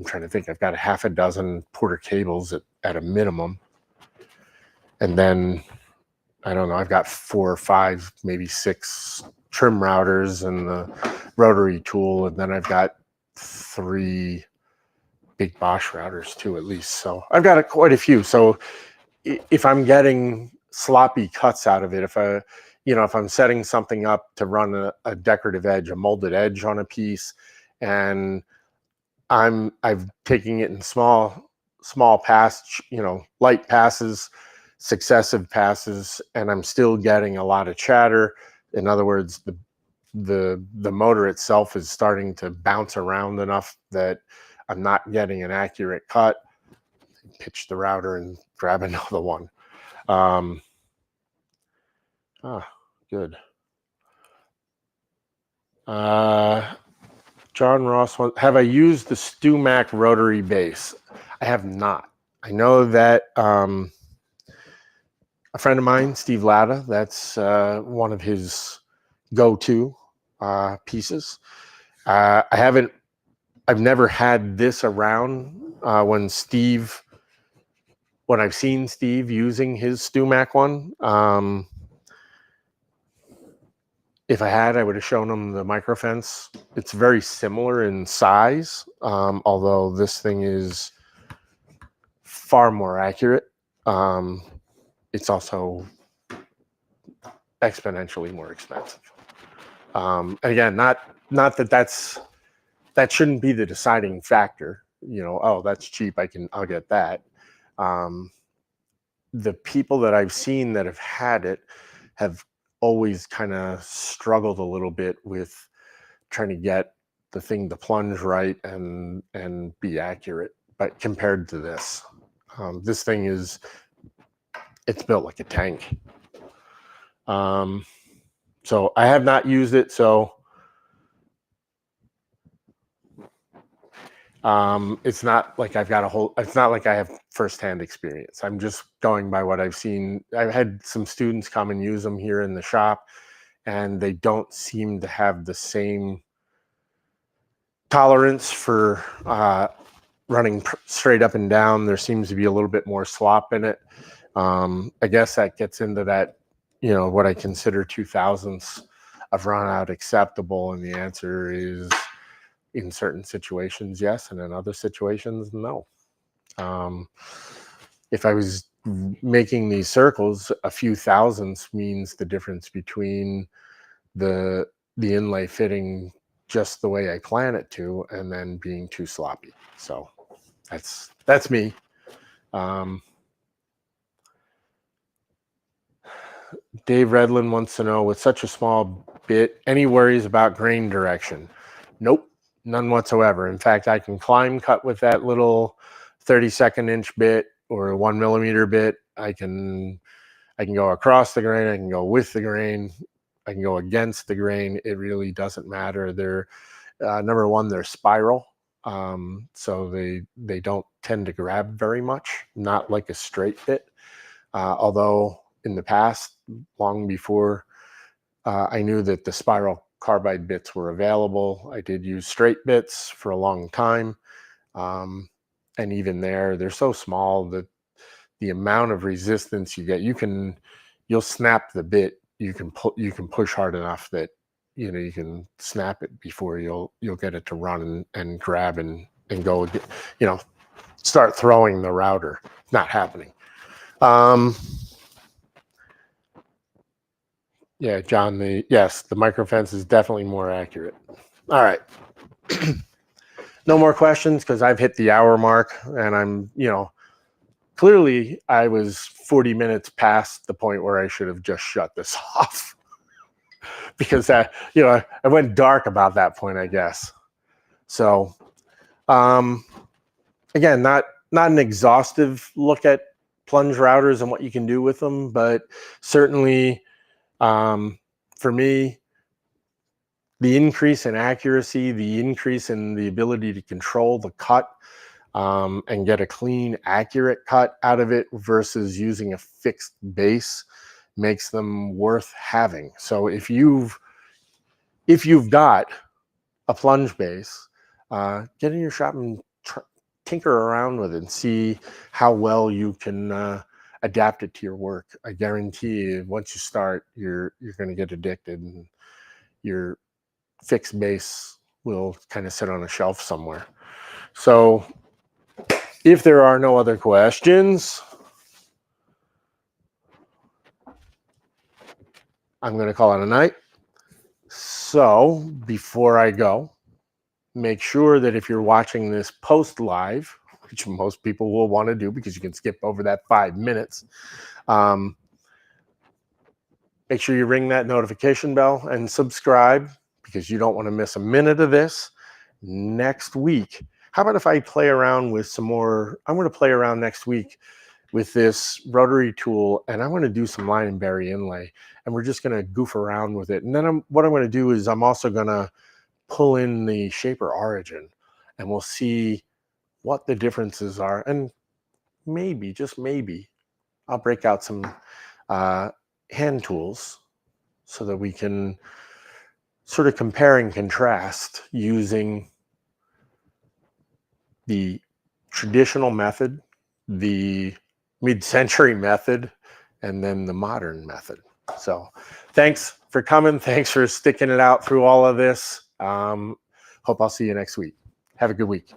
trying to think. I've got a half a dozen Porter cables at a minimum. And then, I don't know, I've got 4 or 5, maybe 6 trim routers and the rotary tool. And then I've got 3 big Bosch routers too, at least. So I've got quite a few. So if I'm getting sloppy cuts out of it, if I'm setting something up to run a decorative edge, a molded edge on a piece, and I've taking it in small pass, light passes, successive passes, and I'm still getting a lot of chatter. In other words, the motor itself is starting to bounce around enough that I'm not getting an accurate cut. Pitch the router and grab another one. Good. John Ross, have I used the StewMac rotary base? I have not. I know that a friend of mine, Steve Latta, that's one of his go-to pieces. I've never had this around when I've seen Steve using his StewMac one. If I had, I would have shown him the microfence. It's very similar in size, although this thing is far more accurate. It's also exponentially more expensive. Again, not that shouldn't be the deciding factor. Oh, that's cheap, I'll get that. The people that I've seen that have had it have always kind of struggled a little bit with trying to get the thing to plunge right and be accurate. But compared to this thing it's built like a tank. So I have not used it. So it's not like it's not like I have firsthand experience. I'm just going by what I've seen. I've had some students come and use them here in the shop, and they don't seem to have the same tolerance for running straight up and down. There seems to be a little bit more slop in it. I guess that gets into that, what I consider 2/1000ths of run out acceptable, and the answer is in certain situations, yes, and in other situations, no. If I was making these circles, a few thousandths means the difference between the inlay fitting just the way I plan it to, and then being too sloppy. So that's me. Dave Redlin wants to know, with such a small bit, any worries about grain direction? Nope, none whatsoever. In fact, I can climb cut with that little 32nd inch bit or 1 millimeter bit. I can go across the grain. I can go with the grain. I can go against the grain. It really doesn't matter. They're number one, they're spiral, so they don't tend to grab very much. Not like a straight bit, although in the past, long before I knew that the spiral carbide bits were available, I did use straight bits for a long time. And even they're so small that the amount of resistance you get, you'll snap the bit. You can push hard enough that you can snap it before you'll get it to run and grab and go, start throwing the router. Not happening. Yeah, John, the microfence is definitely more accurate. All right. No more questions, because I've hit the hour mark, and I'm, clearly I was 40 minutes past the point where I should have just shut this off. Because I went dark about that point, I guess. So, again, not an exhaustive look at plunge routers and what you can do with them, but certainly, for me, the increase in accuracy, the increase in the ability to control the cut and get a clean, accurate cut out of it versus using a fixed base makes them worth having. So if you've got a plunge base, get in your shop and tinker around with it and see how well you can adapt it to your work. I guarantee you, once you start, you're going to get addicted, and your fixed base will kind of sit on a shelf somewhere. So if there are no other questions, I'm going to call it a night. So before I go, make sure that if you're watching this post live, which most people will want to do because you can skip over that 5 minutes, make sure you ring that notification bell and subscribe, because you don't want to miss a minute of this. Next week, how about if I play around with some more? I'm going to play around next week with this rotary tool, and I'm going to do some line and bury inlay, and we're just going to goof around with it. And then what I'm going to do is I'm also going to pull in the shaper origin, and we'll see what the differences are. And maybe, just maybe, I'll break out some hand tools so that we can sort of compare and contrast using the traditional method, the mid-century method, and then the modern method. So thanks for coming. Thanks for sticking it out through all of this. Hope I'll see you next week. Have a good week.